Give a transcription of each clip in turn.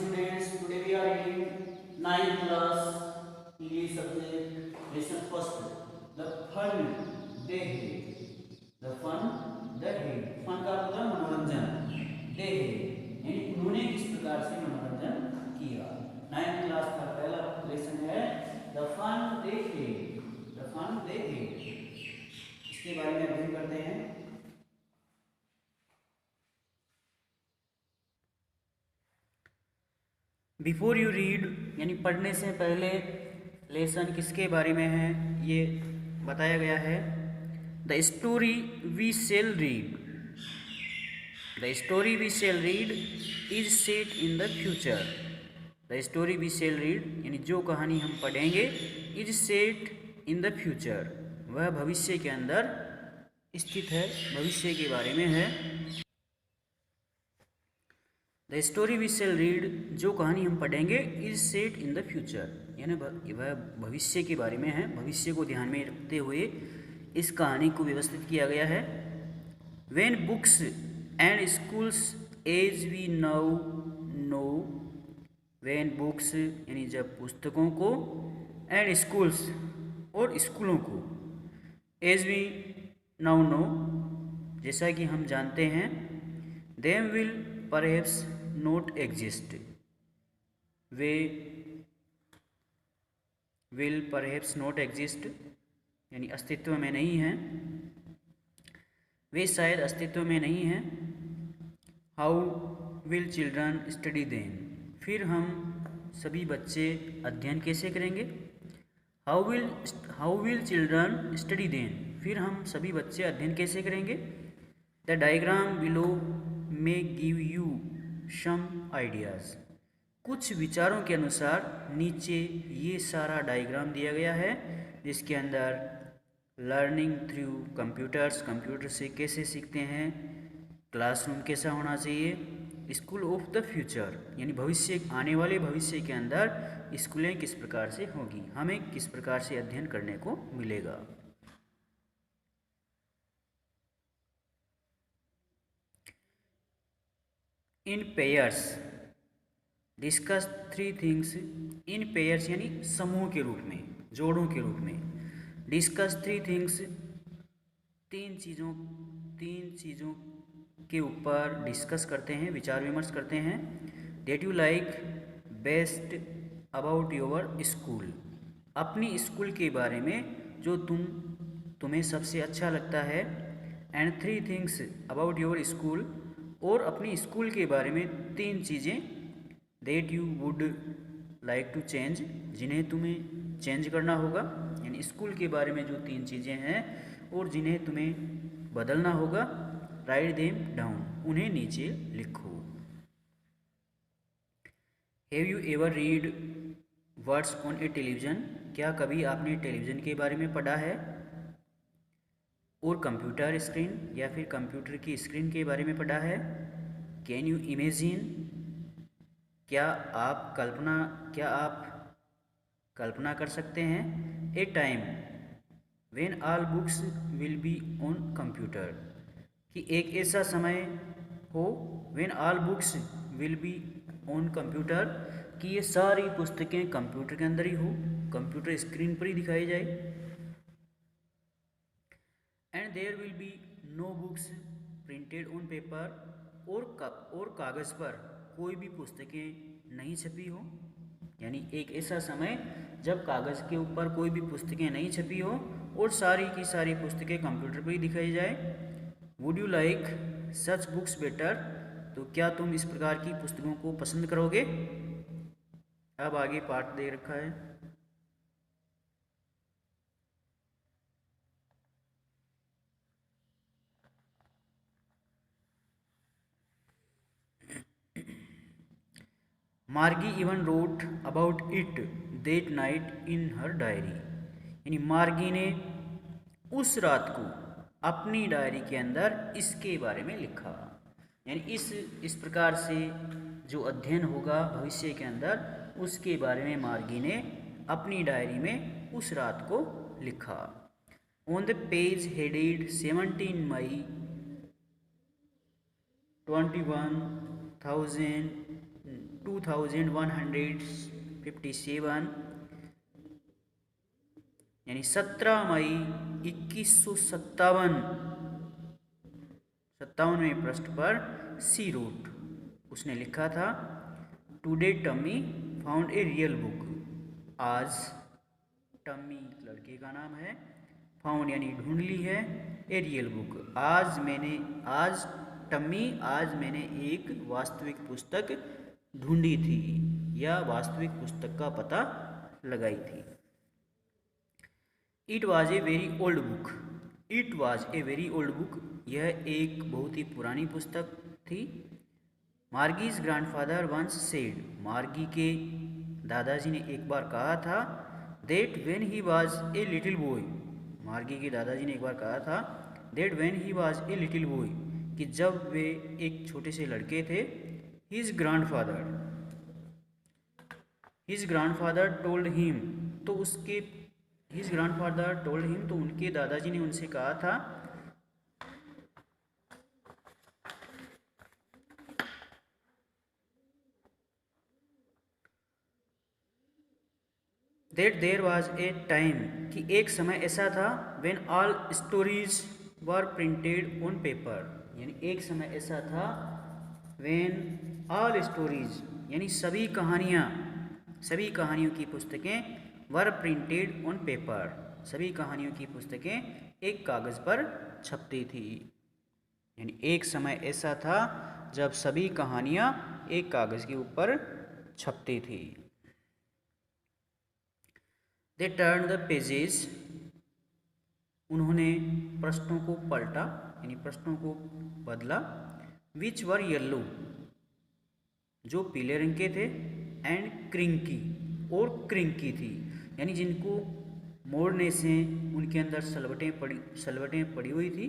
students, today we are reading 9th class English subject lesson first. The fun they had. The fun they had. Fun का होता है मनोरंजन. They had. यानी उन्होंने किस प्रकार से मनोरंजन किया. 9th क्लास का पहला लेसन है The fun they had. The fun they had. इसके बारे में अध्ययन करते हैं. बिफोर यू रीड यानी पढ़ने से पहले लेसन किसके बारे में है ये बताया गया है. The story we shall read. The story we shall read is set in the future. The story we shall read यानी जो कहानी हम पढ़ेंगे is set in the future वह भविष्य के अंदर स्थित है, भविष्य के बारे में है. The story we shall read जो कहानी हम पढ़ेंगे is set in the future यानी वह भविष्य के बारे में है, भविष्य को ध्यान में रखते हुए इस कहानी को व्यवस्थित किया गया है. When books and schools as we now know. When books यानी जब पुस्तकों को एंड स्कूल्स और स्कूलों को एज वी नाउ नो जैसा कि हम जानते हैं them will perhaps not exist. Way will perhaps not exist यानी अस्तित्व में नहीं हैं, वे शायद अस्तित्व में नहीं हैं. How will children study then फिर हम सभी बच्चे अध्ययन कैसे करेंगे. How will children study then फिर हम सभी बच्चे अध्ययन कैसे करेंगे. The diagram below may give you some ideas. कुछ विचारों के अनुसार नीचे ये सारा डायग्राम दिया गया है जिसके अंदर लर्निंग थ्रू कंप्यूटर्स, कंप्यूटर से कैसे सीखते हैं, क्लासरूम कैसा होना चाहिए, स्कूल ऑफ द फ्यूचर यानी भविष्य, आने वाले भविष्य के अंदर स्कूलें किस प्रकार से होगी, हमें किस प्रकार से अध्ययन करने को मिलेगा. इन पेयर्स डिस्कस 3 थिंग्स. इन पेयर्स यानी समूह के रूप में, जोड़ों के रूप में. डिस्कस 3 थिंग्स तीन चीज़ों के ऊपर डिस्कस करते हैं, विचार विमर्श करते हैं. That you like best about your school अपनी स्कूल के बारे में जो तुम्हें सबसे अच्छा लगता है. And 3 things about your school और अपनी स्कूल के बारे में 3 चीज़ें that you would like to change जिन्हें तुम्हें चेंज करना होगा. यानी स्कूल के बारे में जो 3 चीज़ें हैं और जिन्हें तुम्हें बदलना होगा. राइट देम डाउन उन्हें नीचे लिखो. Have you ever read words on A television क्या कभी आपने टेलीविज़न के बारे में पढ़ा है और कंप्यूटर स्क्रीन या फिर कंप्यूटर की स्क्रीन के बारे में पढ़ा है. कैन यू इमेजिन क्या आप कल्पना कर सकते हैं. ए time when all books will be on computer कि एक ऐसा समय हो when all books will be on computer कि ये सारी पुस्तकें कंप्यूटर के अंदर ही हो, कंप्यूटर स्क्रीन पर ही दिखाई जाए. And there will be no books printed on paper और कागज़ पर कोई भी पुस्तकें नहीं छपी हो. यानी एक ऐसा समय जब कागज़ के ऊपर कोई भी पुस्तकें नहीं छपी हो और सारी की सारी पुस्तकें कंप्यूटर पर ही दिखाई जाए. Would you like such books better तो क्या तुम इस प्रकार की पुस्तकों को पसंद करोगे. अब आगे पाठ दे रखा है. मार्गी even wrote about it that night in her diary. यानी मार्गी ने उस रात को अपनी डायरी के अंदर इसके बारे में लिखा. यानी इस प्रकार से जो अध्ययन होगा भविष्य के अंदर उसके बारे में मार्गी ने अपनी डायरी में उस रात को लिखा. ऑन द पेज हेडेड 17 मई 21,2 2157 यानी 17 मई 2157वें पृष्ठ पर सी रूट उसने लिखा था, today Tommy found a real book. आज टमी लड़के का नाम है, फाउंड यानी ढूंढ ली है, ए रियल बुक आज मैंने एक वास्तविक पुस्तक ढूंढी थी या वास्तविक पुस्तक का पता लगाई थी। It was a very old book. It was a very old book, यह एक बहुत ही पुरानी पुस्तक थी। मार्गीज ग्रैंडफादर वंस सेड, मार्गी के दादाजी ने एक बार कहा था, that when he was a little boy, मार्गी के दादाजी ने एक बार कहा था, that when he was a little boy, कि जब वे एक छोटे से लड़के थे, हिज ग्रैंडफादर टोल्ड हिम, तो उनके दादाजी ने उनसे कहा था, that there was a time, कि एक समय ऐसा था, when all stories were printed on paper, यानी एक समय ऐसा था, व्हेन ऑल स्टोरीज यानी सभी कहानियों की पुस्तकें, वर प्रिंटेड ऑन पेपर, सभी कहानियों की पुस्तकें एक कागज़ पर छपती थी। यानी एक समय ऐसा था जब सभी कहानियाँ एक कागज़ के ऊपर छपती थी। दे टर्न द पेजेस, उन्होंने पृष्ठों को पलटा यानी पृष्ठों को बदला, विच वर येल्लो, जो पीले रंग के थे, एंड क्रिंकी, और क्रिंकी थी, यानी जिनको मोड़ने से उनके अंदर सलवटें पड़ी हुई थी,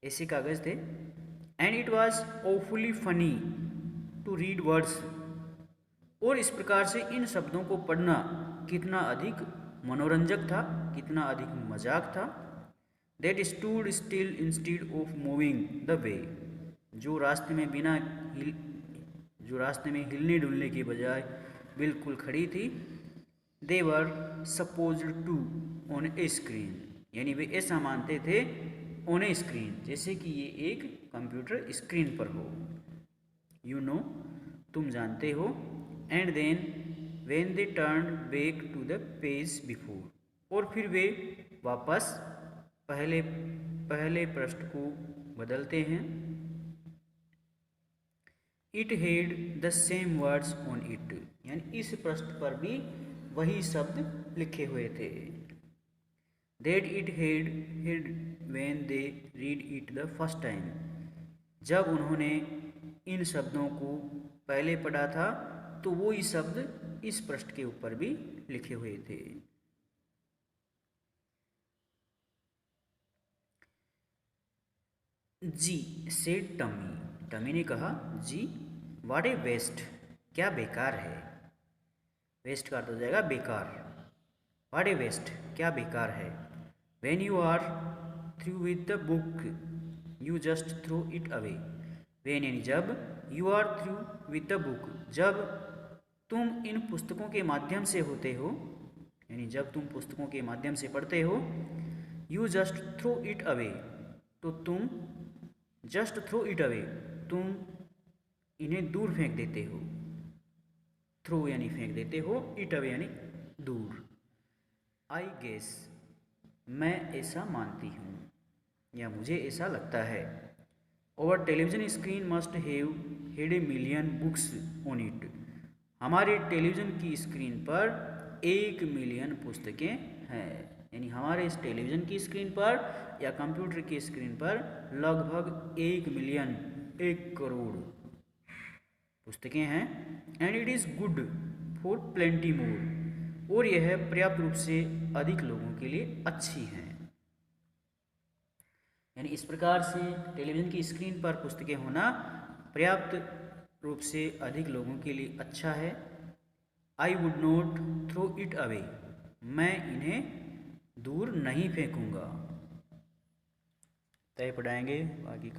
ऐसे कागज़ थे। And it was awfully funny to read words, और इस प्रकार से इन शब्दों को पढ़ना कितना अधिक मनोरंजक था, कितना अधिक मजाक था। That stood still instead of moving the way, जो रास्ते में हिलने डुलने के बजाय बिल्कुल खड़ी थी। They were supposed to on a screen, यानी वे ऐसा मानते थे, ऑन ए स्क्रीन, जैसे कि ये एक कंप्यूटर स्क्रीन पर हो। यू नो, तुम जानते हो। And then when they turn back to the page before, और फिर वे वापस पहले पृष्ठ को बदलते हैं। It had the same words on it, यानी इस पृष्ठ पर भी वही शब्द लिखे हुए थे। That it had when they read it the first time, जब उन्होंने इन शब्दों को पहले पढ़ा था तो वो ही शब्द इस पृष्ठ के ऊपर भी लिखे हुए थे। जी सेड टमी, टमी ने कहा, जी व्हाट ए वेस्ट, क्या बेकार है। वेस्ट का अर्थ हो जाएगा बेकार। व्हाट ए वेस्ट, क्या बेकार है। When you are through with the book you just throw it away, when यानी जब, you are through with the book, जब तुम इन पुस्तकों के माध्यम से होते हो, यानी जब तुम पुस्तकों के माध्यम से पढ़ते हो। You just throw it away, तो तुम जस्ट थ्रो इट अवे, तुम इन्हें दूर फेंक देते हो। थ्रो यानी फेंक देते हो, इट अवे यानी दूर। आई गेस, मैं ऐसा मानती हूँ या मुझे ऐसा लगता है। Over television screen must have had a million books on it, हमारे टेलीविज़न की स्क्रीन पर 1 मिलियन पुस्तकें हैं, यानी हमारे इस टेलीविज़न की स्क्रीन पर या कंप्यूटर की स्क्रीन पर लगभग 1 मिलियन, 1 करोड़ पुस्तकें हैं। And it is good for plenty more, और यह पर्याप्त रूप से अधिक लोगों के लिए अच्छी हैं। यानी इस प्रकार से टेलीविज़न की स्क्रीन पर पुस्तकें होना पर्याप्त रूप से अधिक लोगों के लिए अच्छा है। I would not throw it away, मैं इन्हें दूर नहीं फेंकूंगा। तय पढ़ाएंगे बाकी।